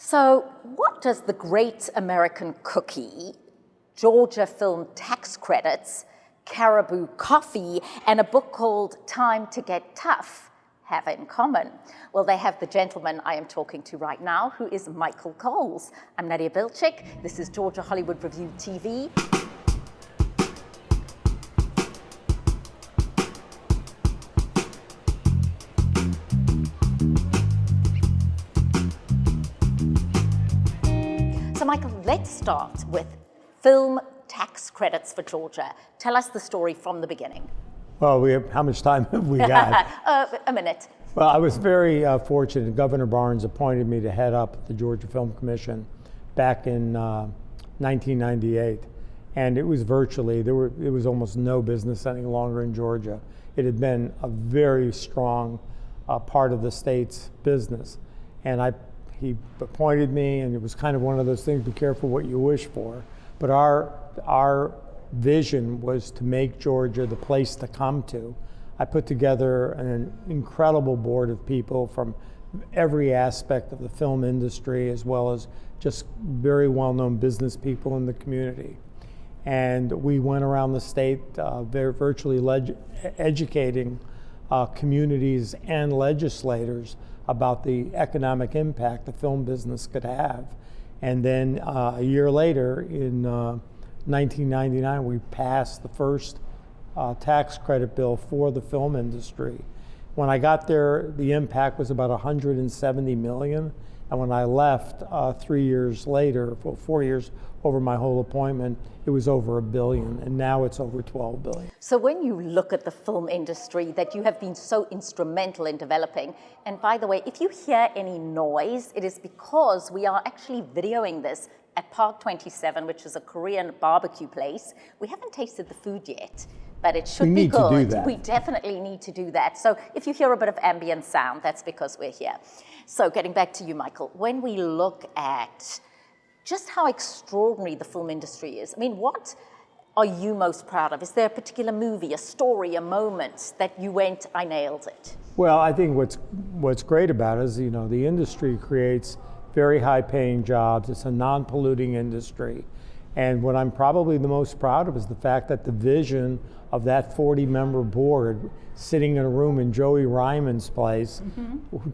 So, what does the Great American Cookie, Georgia Film Tax Credits, Caribou Coffee, and a book called Time to Get Tough have in common? Well, they have the gentleman I am talking to right now, who is Michael Coles. I'm Nadia Bilchik. This is Georgia Hollywood Review TV. So Michael, let's start with film tax credits for Georgia. Tell us the story from the beginning. Well, how much time have we got? A minute. Well, I was very fortunate. Governor Barnes appointed me to head up the Georgia Film Commission back in 1998. And it was virtually, it was almost no business any longer in Georgia. It had been a very strong part of the state's business. And he appointed me, and it was kind of one of those things, be careful what you wish for. But our vision was to make Georgia the place to come to. I put together an incredible board of people from every aspect of the film industry, as well as just very well-known business people in the community. And we went around the state virtually educating communities and legislators about the economic impact the film business could have. And then a year later, in 1999, we passed the first tax credit bill for the film industry. When I got there, the impact was about 170 million. And when I left 3 years later, 4 years over my whole appointment, it was over $1 billion, and now it's over $12 billion. So when you look at the film industry that you have been so instrumental in developing, and by the way, if you hear any noise, it is because we are actually videoing this at Park 27, which is a Korean barbecue place. We haven't tasted the food yet, but it should be good. We need to do that. We definitely need to do that. So if you hear a bit of ambient sound, that's because we're here. So getting back to you, Michael, when we look at just how extraordinary the film industry is, I mean, what are you most proud of? Is there a particular movie, a story, a moment that you went, I nailed it? Well, I think what's great about it is, the industry creates very high-paying jobs. It's a non-polluting industry. And what I'm probably the most proud of is the fact that the vision of that 40-member board sitting in a room in Joey Ryman's place,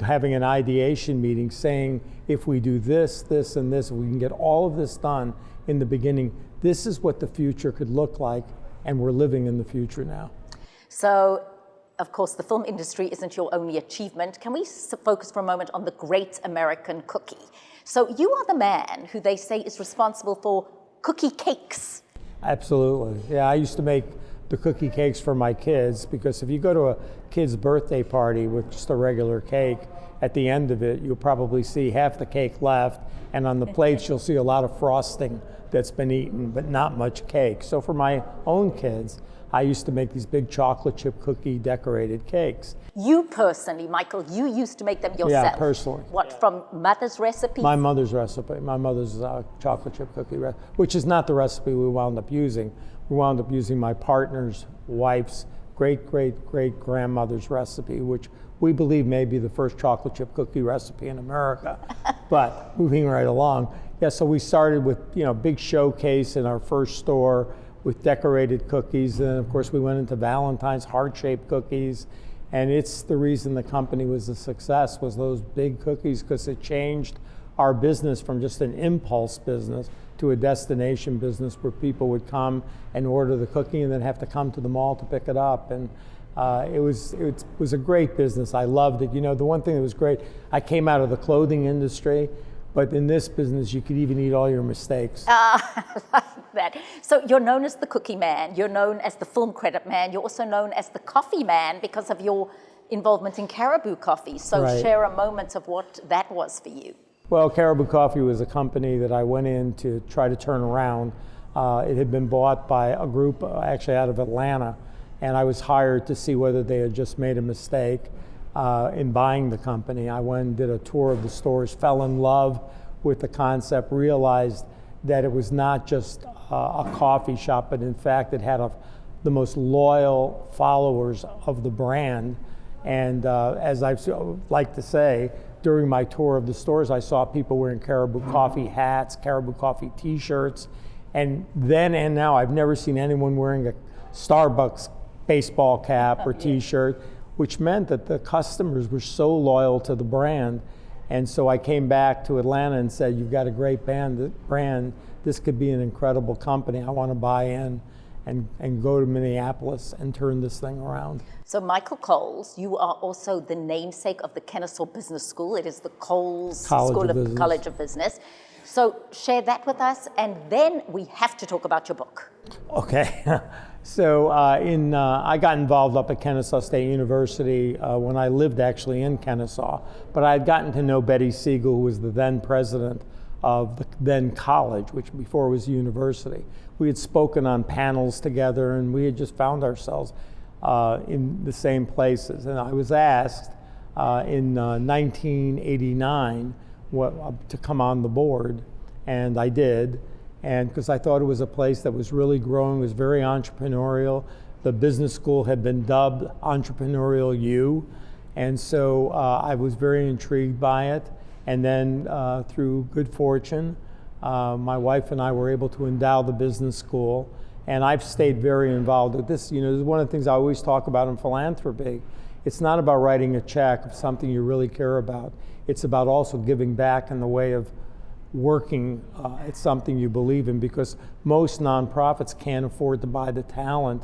having an ideation meeting saying, if we do this, this, and this, we can get all of this done in the beginning. This is what the future could look like, and we're living in the future now. So, of course, the film industry isn't your only achievement. Can we focus for a moment on the Great American Cookie? So you are the man who they say is responsible for cookie cakes. Absolutely. Yeah, I used to make the cookie cakes for my kids, because if you go to a kid's birthday party with just a regular cake, at the end of it, you'll probably see half the cake left, and on the plates, you'll see a lot of frosting that's been eaten, but not much cake. So for my own kids, I used to make these big chocolate chip cookie decorated cakes. You personally, Michael, you used to make them yourself? Yeah, personally. What, from mother's recipe? My mother's recipe, my mother's chocolate chip cookie recipe, which is not the recipe we wound up using. We wound up using my partner's wife's great-great-great-grandmother's recipe, which we believe may be the first chocolate chip cookie recipe in America. But moving right along, yeah, so we started with, big showcase in our first store with decorated cookies. And of course, we went into Valentine's heart-shaped cookies. And it's the reason the company was a success, was those big cookies, because it changed our business from just an impulse business to a destination business where people would come and order the cookie and then have to come to the mall to pick it up. And it was a great business. I loved it. The one thing that was great, I came out of the clothing industry, but in this business, you could even eat all your mistakes. I like that. So you're known as the cookie man, you're known as the film credit man, you're also known as the coffee man because of your involvement in Caribou Coffee. So Right. Share a moment of what that was for you. Well, Caribou Coffee was a company that I went in to try to turn around. It had been bought by a group actually out of Atlanta, and I was hired to see whether they had just made a mistake in buying the company. I went and did a tour of the stores, fell in love with the concept, realized that it was not just a coffee shop, but in fact it had the most loyal followers of the brand. And as I like to say, during my tour of the stores, I saw people wearing Caribou Coffee hats, Caribou Coffee t-shirts, and then and now I've never seen anyone wearing a Starbucks baseball cap or t-shirt, which meant that the customers were so loyal to the brand. And so I came back to Atlanta and said, you've got a great brand. This could be an incredible company. I want to buy in and go to Minneapolis and turn this thing around. So Michael Coles, you are also the namesake of the KSU Business School. It is the Coles College of Business. So share that with us, and then we have to talk about your book. Okay. So I got involved up at Kennesaw State University when I lived actually in Kennesaw, but I had gotten to know Betty Siegel, who was the then president of the then college, which before was university. We had spoken on panels together, and we had just found ourselves in the same places. And I was asked in 1989 to come on the board, and I did. And because I thought it was a place that was really growing, was very entrepreneurial. The business school had been dubbed Entrepreneurial U, and so I was very intrigued by it. And then through good fortune, my wife and I were able to endow the business school, and I've stayed very involved with this. You know, this is one of the things I always talk about in philanthropy. It's not about writing a check of something you really care about. It's about also giving back in the way of working at something you believe in, because most nonprofits can't afford to buy the talent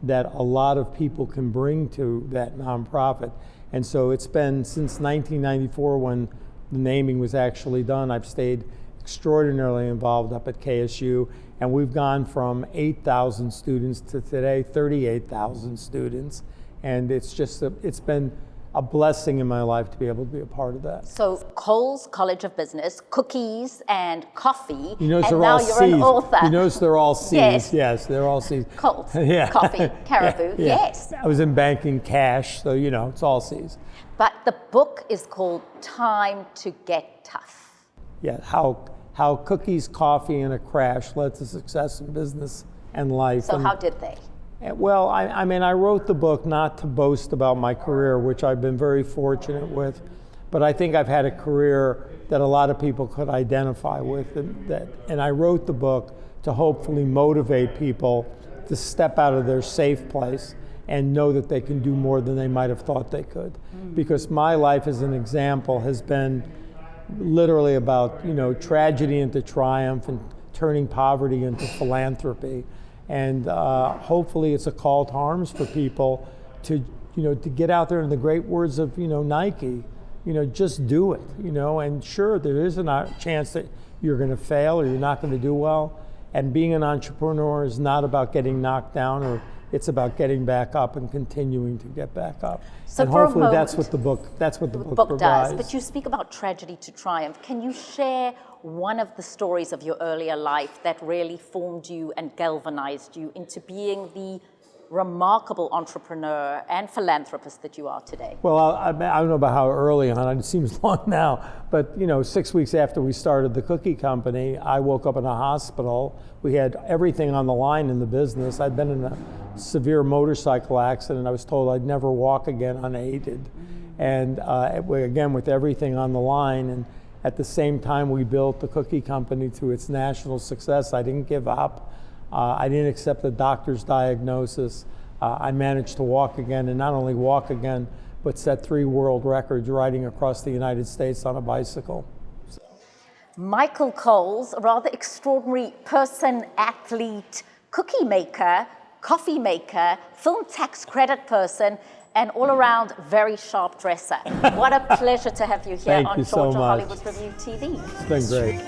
that a lot of people can bring to that nonprofit. And so it's been since 1994 when the naming was actually done, I've stayed extraordinarily involved up at KSU, and we've gone from 8,000 students to today 38,000 students, and it's been a blessing in my life to be able to be a part of that. So Coles College of Business, cookies and coffee, you notice and now you're an author. You notice they're all C's. Yes, they're all C's. Coles, yeah. coffee, Caribou, yeah. yes. I was in banking, cash, so it's all C's. But the book is called Time to Get Tough. Yeah, how cookies, coffee, and a crash led to success in business and life. So how did they? Well, I mean, I wrote the book not to boast about my career, which I've been very fortunate with, but I think I've had a career that a lot of people could identify with, and I wrote the book to hopefully motivate people to step out of their safe place and know that they can do more than they might have thought they could. Because my life as an example has been literally about, tragedy into triumph and turning poverty into philanthropy. And hopefully it's a call to arms for people to get out there, in the great words of, Nike, just do it, and sure, there is a chance that you're going to fail or you're not going to do well. And being an entrepreneur is not about getting knocked down, or it's about getting back up and continuing to get back up. So and for hopefully a moment, that's what the book provides. does. But you speak about tragedy to triumph. Can you share one of the stories of your earlier life that really formed you and galvanized you into being the remarkable entrepreneur and philanthropist that you are today? Well, I don't know about how early on, it seems long now, but 6 weeks after we started the cookie company, I woke up in a hospital. We had everything on the line in the business. I'd been in a severe motorcycle accident. I was told I'd never walk again unaided. And again, with everything on the line, and at the same time we built the cookie company to its national success, I didn't give up. I didn't accept the doctor's diagnosis. I managed to walk again, and not only walk again, but set 3 world records riding across the United States on a bicycle. Michael Coles, a rather extraordinary person, athlete, cookie maker, coffee maker, film tax credit person, and all-around very sharp dresser. What a pleasure to have you here on Georgia Hollywood Review TV. It's been great.